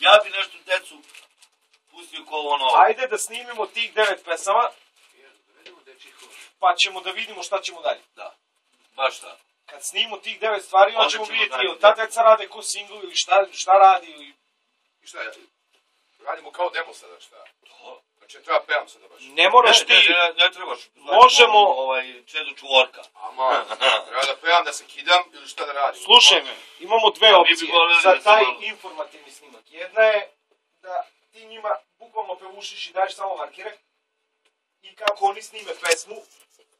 ja bi nešto decu pustio ko ono... Ajde da snimimo tih 9 pesama, pa ćemo da vidimo šta ćemo dalje. Da, baš da. Kad snimimo tih 9 stvari, onda ćemo vidjeti ili ta deca rade ko singl ili šta radi ili... I šta, radimo kao demo sada, šta? Znači, treba pevam sada baš. Ne moraš ti... Ne trebaš. Možemo... Čedo čuvorka. Ama, treba da pevam, da se kidam ili šta da radim? Slušaj me, imamo dve opcije za taj informativni snimak. Jedna je da ti njima bukvalno pevušiš i daješ samo markere i kako oni snime pesmu,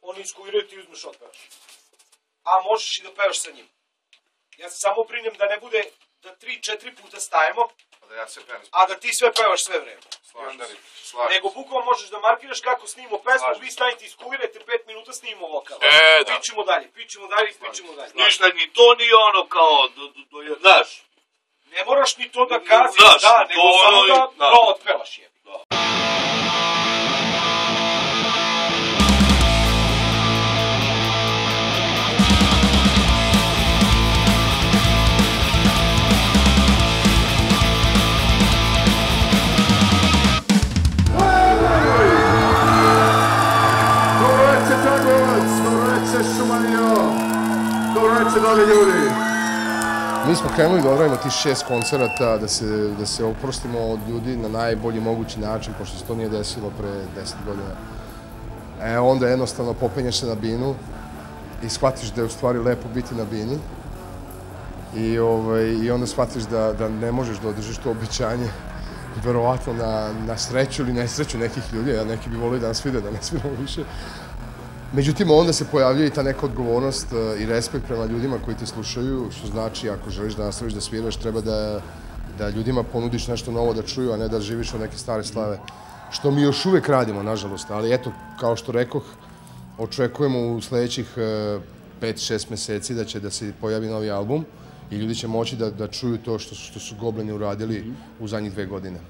oni iskuiraju ti uzmeš otpevaš. A možeš i da pevaš sa njim. Ja se samo brinem da ne bude da 3-4 puta stajemo, a da ti sve pevaš sve vreme. Nego bukvalno možeš da markiraš kako snimimo pesmu, vi stavite iskuirajte 5 minuta snimimo vokal. Pićemo dalje, ispričimo dalje. Ništa, ni to nije ono kao, znaš. Ne moraš ni to da kaziš, da, nego samo da otpevaš je. Mi smo krenuli da odradimo tih 6 koncerata, da se oprostimo od ljudi na najbolji mogući način, pošto se to nije desilo pre 10 godina. Onda jednostavno popenješ se na binu i shvatiš da je u stvari lepo biti na bini. I onda shvatiš da ne možeš da održiš to obećanje, verovatno na sreću ili nesreću nekih ljudi, a neki bi volili da nas vide, da ne sviramo više. Međutim, onda se pojavljuje i ta neka odgovornost i respekt prema ljudima koji te slušaju, što znači ako želiš da nastaviš da sviraš, treba da ljudima ponudiš nešto novo da čuju, a ne da živiš od neke stare slave. Što mi još uvek radimo, nažalost, ali eto, kao što rekoh, očekujemo u sledećih 5-6 meseci da će da se pojavi novi album i ljudi će moći da čuju to što su Goblini uradili u zadnjih 2 godine.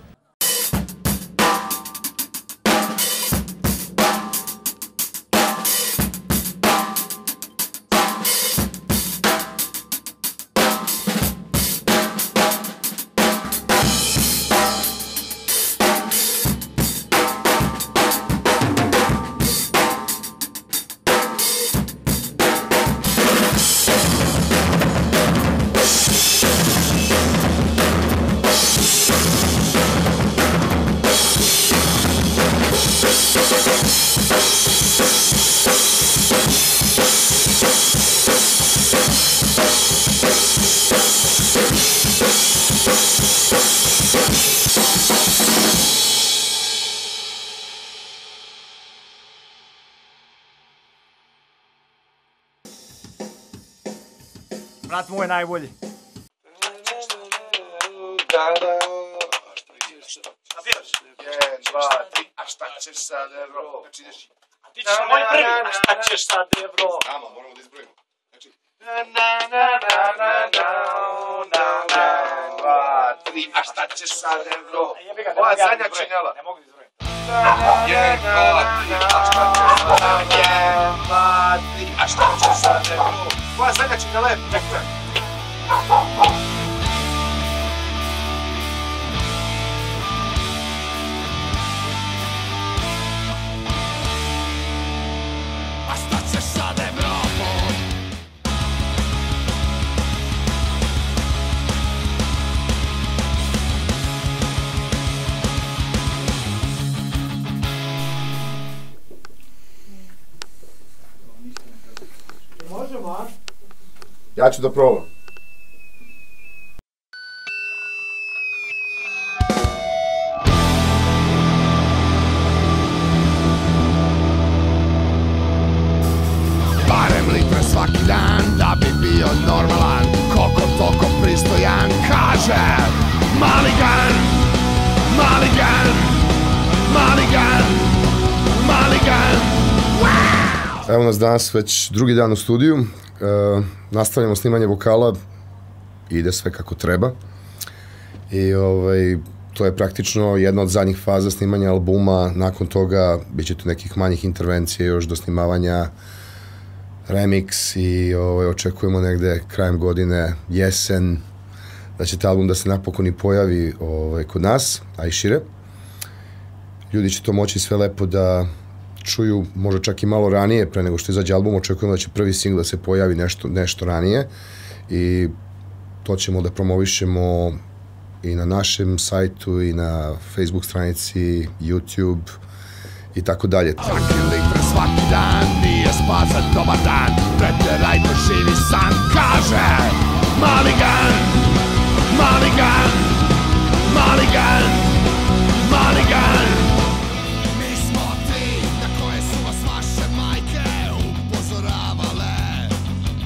Brat moj najbolji. Šta biraš? 1, 2, 3, a šta ćeš sad, evro? Znači ideš... A ti ćeš moj prvi, a šta ćeš sad, evro? Nama, moramo da izbrojimo. Znači... 1, 2, 3, a šta ćeš sad, evro? Moja zadnja činjala. Ne mogu da izbrojim. 1, 2, 3, a šta ćeš sad, evro? 1, 2, 3, a šta ćeš sad, evro? Moja zadnja činjala je pekta. Ja ću da probam. Barem litre svaki dan da bi bio normalan, koliko toliko pristojan, kaže Maligan, Maligan, Maligan, Maligan. Evo nas danas već drugi dan u studiju. Nastavljamo snimanje vokala, ide sve kako treba i to je praktično jedna od zadnjih faza snimanja albuma. Nakon toga bit će tu nekih manjih intervencija još do snimavanja remix i očekujemo negde krajem godine, jesen da će taj album da se napokon i pojavi kod nas, a i šire. Ljudi će to moći sve lepo da čuju, možda čak i malo ranije, pre nego što izađe album. Očekujemo da će prvi singl da se pojavi nešto ranije i to ćemo da promovišemo i na našem sajtu i na Facebook stranici, YouTube i tako dalje. Svaki litre, svaki dan nije spasan dobar dan. Preteraj da živi san, kaže Maligan, Maligan, Maligan, Maligan. Mi smo ti na koje su vas vaše majke upozoravale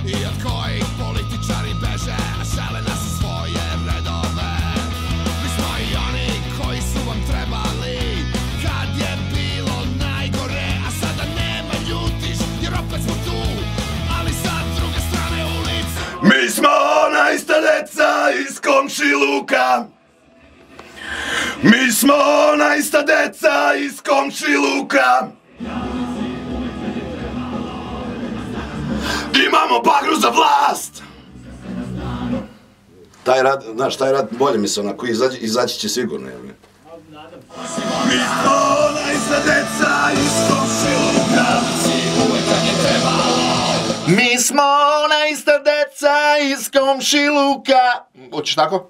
i od kojih političari beže, a žele nas u svoje redove. Mi smo i oni koji su vam trebali kad je bilo najgore, a sada nema ljutiš jer opet smo tu, ali sa druge strane ulice. Mi smo ona ista deca iz komšiluka. Mi smo ona ista deca iz komšiluka. Imamo bagru za vlast. Taj rad, znaš, taj rad bolje mi se onako izaći će sigurno, jel mi? Mi smo ona ista deca iz komšiluka. Mi smo ona ista deca iz komšiluka. Hoćeš tako?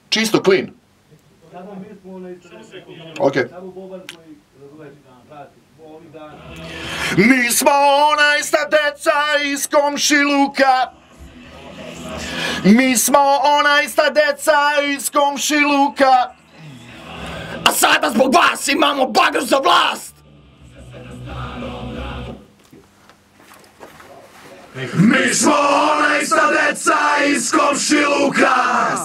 Čisto, clean. Okej. Mi smo ona ista deca iz komšiluka. Mi smo ona ista deca iz komšiluka. A sada zbog vas imamo bagru za vlast. Mi smo ona ista deca iz komšiluka.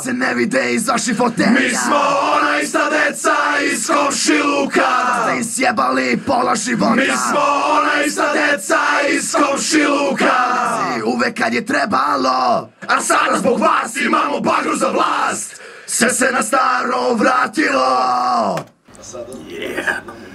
Se ne vide iz vaših fotelja. Mi smo ona ista deca iz komšiluka. Ste isjebali pola života. Mi smo ona ista deca iz komšiluka. Uvek kad je trebalo. A sada zbog vas imamo bagru za vlast. Sve se na staro vratilo. Yeah.